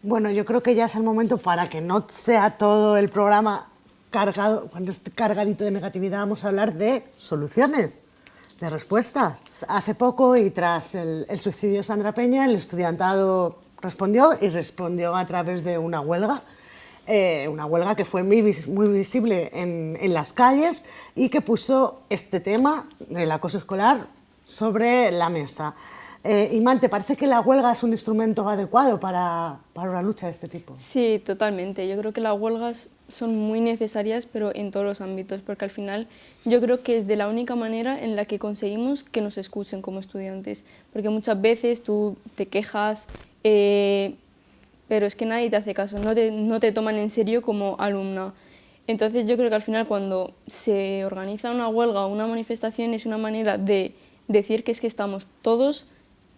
Bueno, yo creo que ya es el momento para que no sea todo el programa cargado, cuando esté cargadito de negatividad, vamos a hablar de soluciones, de respuestas. Hace poco, y tras el suicidio de Sandra Peña, el estudiantado respondió a través de una huelga que fue muy visible en las calles y que puso este tema del acoso escolar sobre la mesa. Imán, ¿te parece que la huelga es un instrumento adecuado para una lucha de este tipo? Sí, totalmente. Yo creo que las huelgas son muy necesarias, pero en todos los ámbitos, porque al final yo creo que es de la única manera en la que conseguimos que nos escuchen como estudiantes, porque muchas veces tú te quejas, pero es que nadie te hace caso, no te toman en serio como alumna. Entonces yo creo que al final cuando se organiza una huelga o una manifestación es una manera de decir que es que estamos todos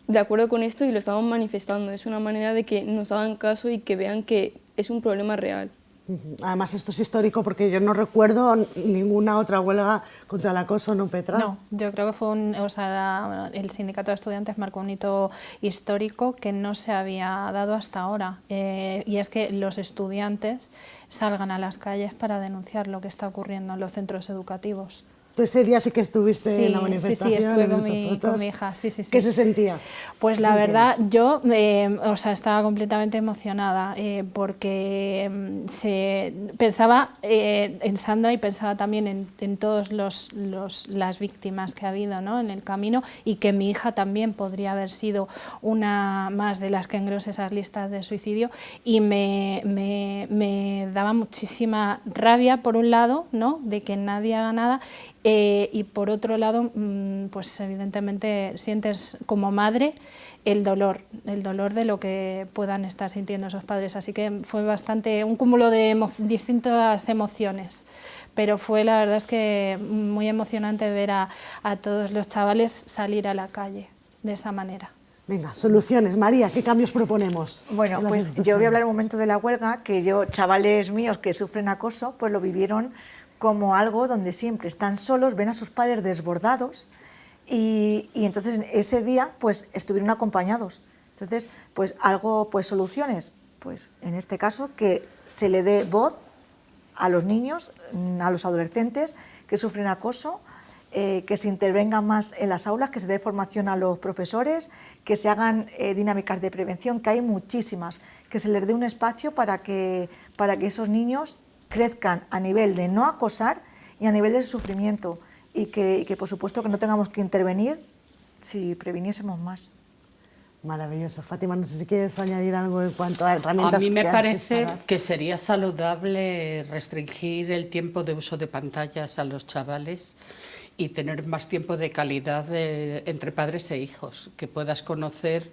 de acuerdo con esto y lo estamos manifestando. Es una manera de que nos hagan caso y que vean que es un problema real. Además, esto es histórico porque yo no recuerdo ninguna otra huelga contra el acoso, ¿no, Petra? No, yo creo que fue el sindicato de estudiantes marcó un hito histórico que no se había dado hasta ahora. Y es que los estudiantes salgan a las calles para denunciar lo que está ocurriendo en los centros educativos. ¿Tú ese día sí que estuviste en la manifestación? Sí, estuve con mi hija. Sí. ¿Qué se sentía? Pues la verdad, yo estaba completamente emocionada porque pensaba en Sandra y pensaba también en todas las víctimas que ha habido, ¿no?, en el camino, y que mi hija también podría haber sido una más de las que engrose esas listas de suicidio, y me daba muchísima rabia, por un lado, ¿no?, de que nadie haga nada, y por otro lado, pues evidentemente sientes como madre el dolor de lo que puedan estar sintiendo esos padres. Así que fue bastante un cúmulo de distintas emociones, pero fue, la verdad es que muy emocionante ver a todos los chavales salir a la calle de esa manera. Venga, soluciones. María, ¿qué cambios proponemos? Bueno, pues yo voy a hablar un momento de la huelga, que chavales míos que sufren acoso, pues lo vivieron como algo donde siempre están solos, ven a sus padres desbordados y entonces ese día pues estuvieron acompañados. Entonces, pues soluciones, pues en este caso que se le dé voz a los niños, a los adolescentes que sufren acoso, que se intervenga más en las aulas, que se dé formación a los profesores, que se hagan dinámicas de prevención, que hay muchísimas, que se les dé un espacio para que esos niños crezcan a nivel de no acosar y a nivel de sufrimiento, y que por supuesto que no tengamos que intervenir si previniésemos más. Maravilloso. Fátima, no sé si quieres añadir algo en cuanto a herramientas. A mí me parece que sería saludable restringir el tiempo de uso de pantallas a los chavales y tener más tiempo de calidad entre padres e hijos, que puedas conocer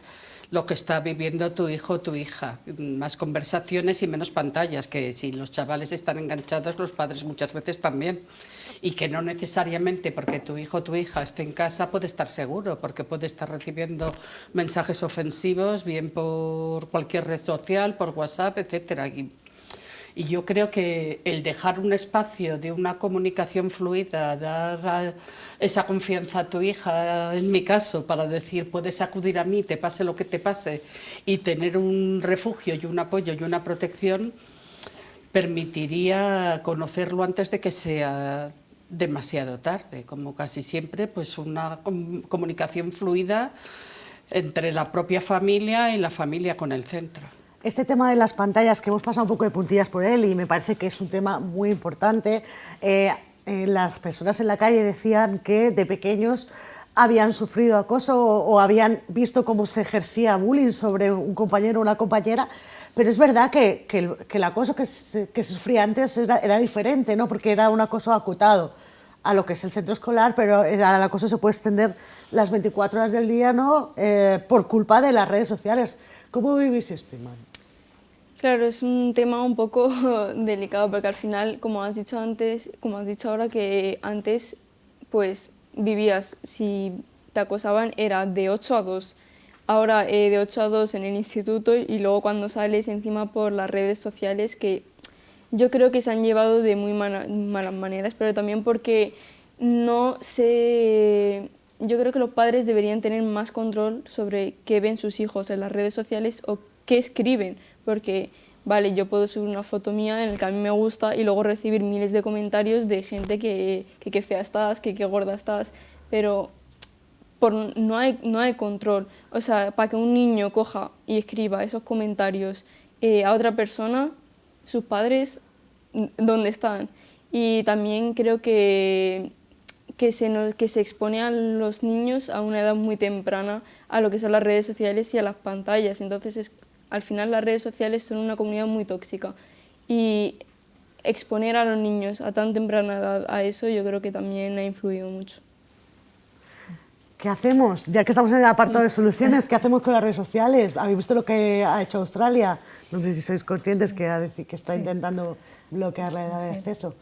lo que está viviendo tu hijo o tu hija, más conversaciones y menos pantallas, que si los chavales están enganchados, los padres muchas veces también, y que no necesariamente porque tu hijo o tu hija esté en casa puede estar seguro, porque puede estar recibiendo mensajes ofensivos, bien por cualquier red social, por WhatsApp, etcétera. Y yo creo que el dejar un espacio de una comunicación fluida, dar esa confianza a tu hija, en mi caso, para decir, puedes acudir a mí, te pase lo que te pase, y tener un refugio y un apoyo y una protección, permitiría conocerlo antes de que sea demasiado tarde, como casi siempre, pues una comunicación fluida entre la propia familia y la familia con el centro. Este tema de las pantallas, que hemos pasado un poco de puntillas por él y me parece que es un tema muy importante, las personas en la calle decían que de pequeños habían sufrido acoso o habían visto cómo se ejercía bullying sobre un compañero o una compañera, pero es verdad que el acoso que se sufría antes era diferente, ¿no? Porque era un acoso acotado a lo que es el centro escolar, pero el acoso se puede extender las 24 horas del día, ¿no? Por culpa de las redes sociales. ¿Cómo vivís esto, Iman? Claro, es un tema un poco delicado porque al final, como has dicho antes, como has dicho ahora, que antes pues vivías, si te acosaban era de 8 a 2, ahora de 8 a 2 en el instituto y luego cuando sales encima por las redes sociales, que yo creo que se han llevado de muy malas maneras, pero también porque no sé, yo creo que los padres deberían tener más control sobre qué ven sus hijos en las redes sociales o qué escriben, porque vale, yo puedo subir una foto mía en la que a mí me gusta y luego recibir miles de comentarios de gente que qué fea estás, que qué gorda estás, pero no hay control. O sea, para que un niño coja y escriba esos comentarios a otra persona, sus padres, ¿dónde están? Y también creo que se expone a los niños a una edad muy temprana a lo que son las redes sociales y a las pantallas. Entonces, al final las redes sociales son una comunidad muy tóxica y exponer a los niños a tan temprana edad a eso yo creo que también ha influido mucho. ¿Qué hacemos? Ya que estamos en el apartado de soluciones, ¿qué hacemos con las redes sociales? ¿Habéis visto lo que ha hecho Australia? No sé si sois conscientes que está intentando bloquear la edad de acceso.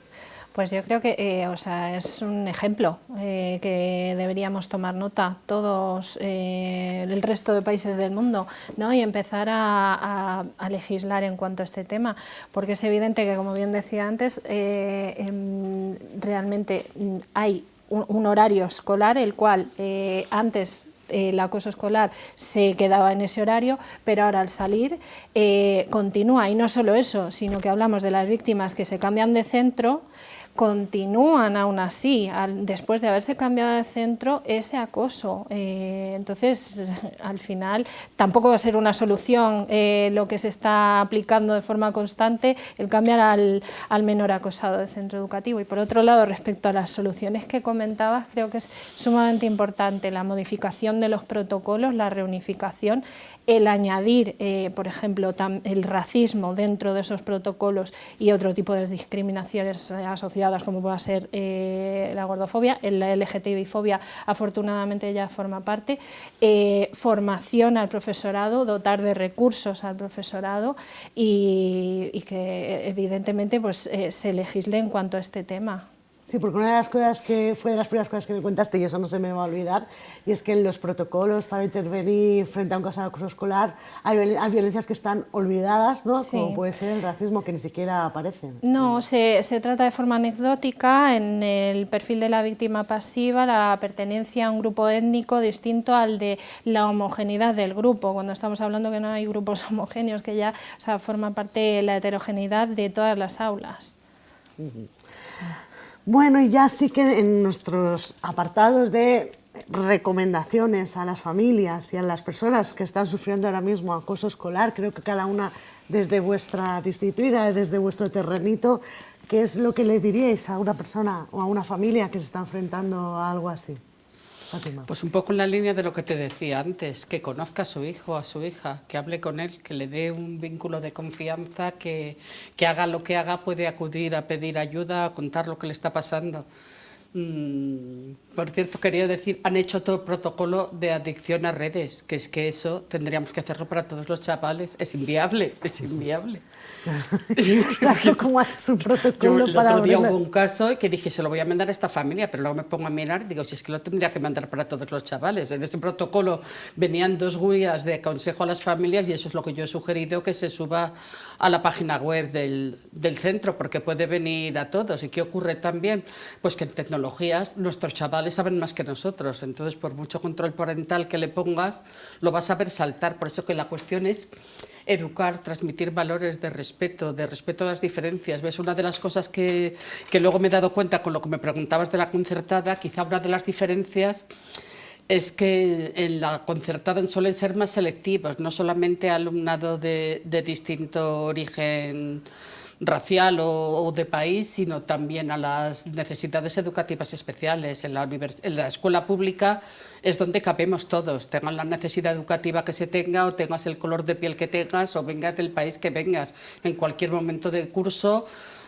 Pues yo creo que o sea, es un ejemplo que deberíamos tomar nota todos el resto de países del mundo, ¿no? Y empezar a legislar en cuanto a este tema, porque es evidente que, como bien decía antes, realmente hay un horario escolar, el cual antes el acoso escolar se quedaba en ese horario, pero ahora al salir continúa, y no solo eso, sino que hablamos de las víctimas que se cambian de centro, continúan aún así, después de haberse cambiado de centro, ese acoso. Entonces, al final, tampoco va a ser una solución lo que se está aplicando de forma constante, el cambiar al menor acosado de centro educativo. Y por otro lado, respecto a las soluciones que comentabas, creo que es sumamente importante la modificación de los protocolos, la reunificación, el añadir, por ejemplo, el racismo dentro de esos protocolos y otro tipo de discriminaciones asociadas, como pueda ser la gordofobia, la LGTBI-fobia, afortunadamente ya forma parte, formación al profesorado, dotar de recursos al profesorado y que evidentemente pues, se legisle en cuanto a este tema. Sí, porque una de las cosas que fue de las primeras cosas que me contaste, y eso no se me va a olvidar, y es que en los protocolos para intervenir frente a un caso de acoso escolar hay violencias que están olvidadas, ¿no? Sí. Como puede ser el racismo, que ni siquiera aparecen. No, se trata de forma anecdótica en el perfil de la víctima pasiva, la pertenencia a un grupo étnico distinto al de la homogeneidad del grupo. Cuando estamos hablando que no hay grupos homogéneos, que ya forma parte de la heterogeneidad de todas las aulas. Bueno, y ya sí que en nuestros apartados de recomendaciones a las familias y a las personas que están sufriendo ahora mismo acoso escolar, creo que cada una desde vuestra disciplina, desde vuestro terrenito, ¿qué es lo que le diríais a una persona o a una familia que se está enfrentando a algo así? Fátima. Pues un poco en la línea de lo que te decía antes, que conozca a su hijo o a su hija, que hable con él, que le dé un vínculo de confianza, que haga lo que haga, puede acudir a pedir ayuda, a contar lo que le está pasando. Por cierto, quería decir, han hecho todo el protocolo de adicción a redes, que es que eso tendríamos que hacerlo para todos los chavales. Es inviable, es inviable. Claro, ¿cómo haces un protocolo para el otro día hubo un caso que dije, se lo voy a mandar a esta familia, pero luego me pongo a mirar y digo, si es que lo tendría que mandar para todos los chavales. En ese protocolo venían 2 guías de consejo a las familias y eso es lo que yo he sugerido, que se suba a la página web del centro, porque puede venir a todos. ¿Y qué ocurre también? Pues que en tecnología tecnologías, nuestros chavales saben más que nosotros, entonces por mucho control parental que le pongas, lo vas a ver saltar. Por eso que la cuestión es educar, transmitir valores de respeto a las diferencias. ¿Ves? Una de las cosas que luego me he dado cuenta con lo que me preguntabas de la concertada, quizá una de las diferencias es que en la concertada suelen ser más selectivos, no solamente alumnado de distinto origen racial o de país, sino también a las necesidades educativas especiales. En la escuela pública es donde cabemos todos, tengas la necesidad educativa que se tenga, o tengas el color de piel que tengas, o vengas del país que vengas. En cualquier momento del curso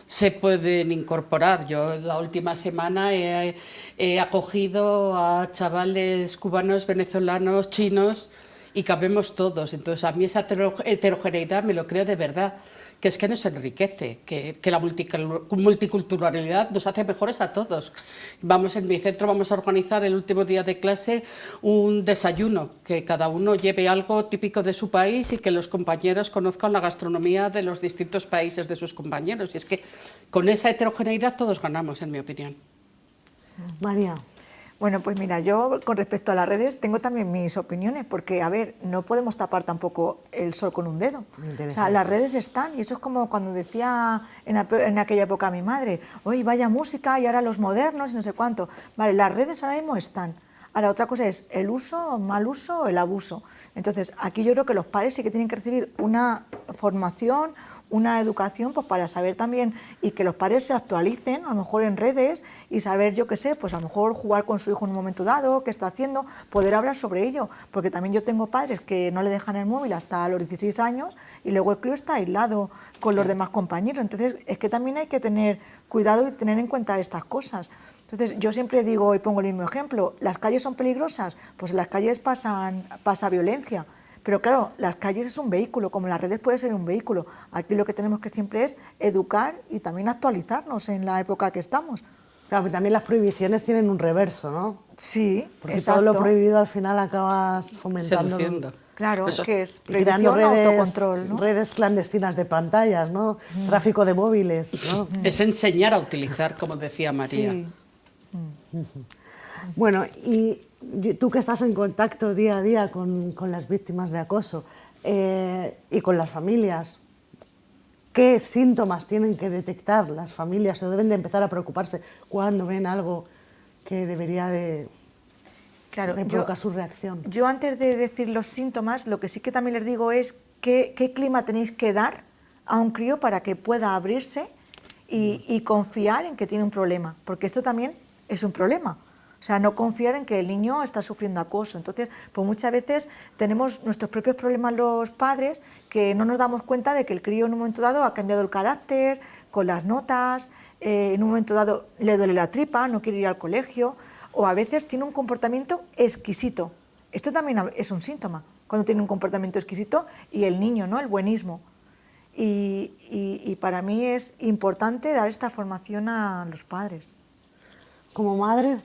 se pueden incorporar. Yo la última semana he acogido a chavales cubanos, venezolanos, chinos, y cabemos todos. Entonces a mí esa heterogeneidad me lo creo de verdad, que es que nos enriquece, que la multiculturalidad nos hace mejores a todos. En mi centro vamos a organizar el último día de clase un desayuno, que cada uno lleve algo típico de su país y que los compañeros conozcan la gastronomía de los distintos países de sus compañeros. Y es que con esa heterogeneidad todos ganamos, en mi opinión. María. Bueno, pues mira, yo con respecto a las redes tengo también mis opiniones, porque, a ver, no podemos tapar tampoco el sol con un dedo. O sea, las redes están, y eso es como cuando decía en aquella época mi madre, oye, vaya música, y ahora los modernos, y no sé cuánto. Vale, las redes ahora mismo están. Ahora, otra cosa es el uso, mal uso o el abuso. Entonces, aquí yo creo que los padres sí que tienen que recibir una formación, una educación, pues para saber también, y que los padres se actualicen, a lo mejor en redes, y saber, yo qué sé, pues a lo mejor jugar con su hijo en un momento dado, qué está haciendo, poder hablar sobre ello. Porque también yo tengo padres que no le dejan el móvil hasta los 16 años, y luego el crío está aislado con los demás compañeros. Entonces, es que también hay que tener cuidado y tener en cuenta estas cosas. Entonces, yo siempre digo, y pongo el mismo ejemplo, ¿las calles son peligrosas? Pues en las calles pasa violencia. Pero claro, las calles es un vehículo, como las redes puede ser un vehículo. Aquí lo que tenemos que siempre es educar y también actualizarnos en la época que estamos. Claro, pero también las prohibiciones tienen un reverso, ¿no? Sí, porque exacto. todo lo prohibido al final acabas fomentando. Seduciendo. Claro, Eso, que es creando prohibición, autocontrol, ¿no? redes clandestinas de pantallas, ¿no? Tráfico de móviles, ¿no? Es enseñar a utilizar, como decía María. Sí. Bueno, y tú que estás en contacto día a día con las víctimas de acoso y con las familias, ¿qué síntomas tienen que detectar las familias o deben de empezar a preocuparse cuando ven algo que debería de provocar su reacción? Yo antes de decir los síntomas, lo que sí que también les digo es qué clima tenéis que dar a un crío para que pueda abrirse y confiar en que tiene un problema, porque esto también es un problema. O sea, no confiar en que el niño está sufriendo acoso. Entonces, pues muchas veces tenemos nuestros propios problemas los padres, que no nos damos cuenta de que el crío en un momento dado ha cambiado el carácter, con las notas, en un momento dado le duele la tripa, no quiere ir al colegio, o a veces tiene un comportamiento exquisito. Esto también es un síntoma, cuando tiene un comportamiento exquisito, y el niño, ¿no? El buenismo. Y para mí es importante dar esta formación a los padres. ¿Como madre?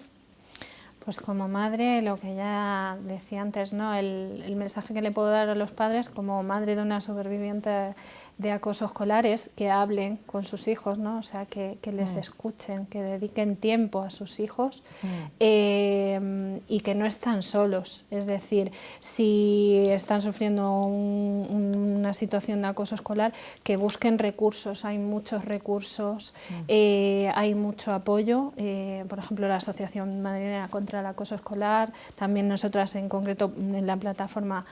Pues como madre, lo que ya decía antes, ¿no? El mensaje que le puedo dar a los padres, como madre de una sobreviviente de acoso escolar, es que hablen con sus hijos, ¿no? O sea, que les escuchen, que dediquen tiempo a sus hijos y que no están solos. Es decir, si están sufriendo una situación de acoso escolar, que busquen recursos. Hay muchos recursos, hay mucho apoyo. Por ejemplo, la Asociación Madrileña contra el Acoso Escolar, también nosotras en concreto en la plataforma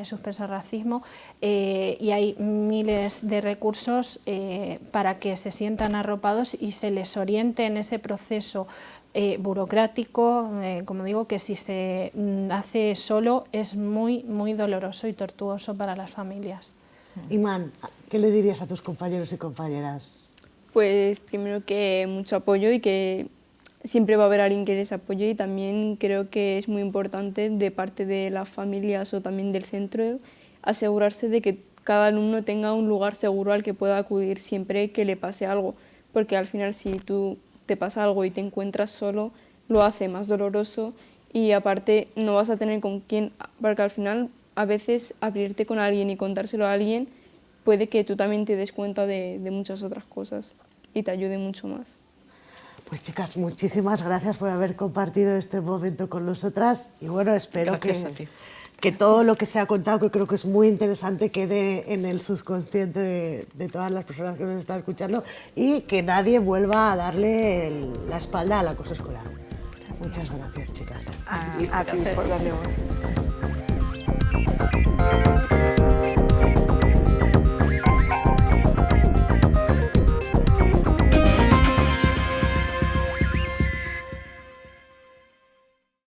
Suspenso Racismo, y hay miles de recursos para que se sientan arropados y se les oriente en ese proceso burocrático, como digo, que si se hace solo es muy, muy doloroso y tortuoso para las familias. Iman, ¿qué le dirías a tus compañeros y compañeras? Pues primero que mucho apoyo y que siempre va a haber alguien que les apoye, y también creo que es muy importante de parte de las familias o también del centro asegurarse de que cada alumno tenga un lugar seguro al que pueda acudir siempre que le pase algo, porque al final si tú te pasa algo y te encuentras solo, lo hace más doloroso y aparte no vas a tener con quién, porque al final a veces abrirte con alguien y contárselo a alguien puede que tú también te des cuenta de muchas otras cosas y te ayude mucho más. Pues chicas, muchísimas gracias por haber compartido este momento con nosotras y bueno, espero que todo lo que se ha contado, que creo que es muy interesante, quede en el subconsciente de todas las personas que nos están escuchando y que nadie vuelva a darle la espalda al acoso escolar. Muchas gracias, chicas. A ti por darle voz.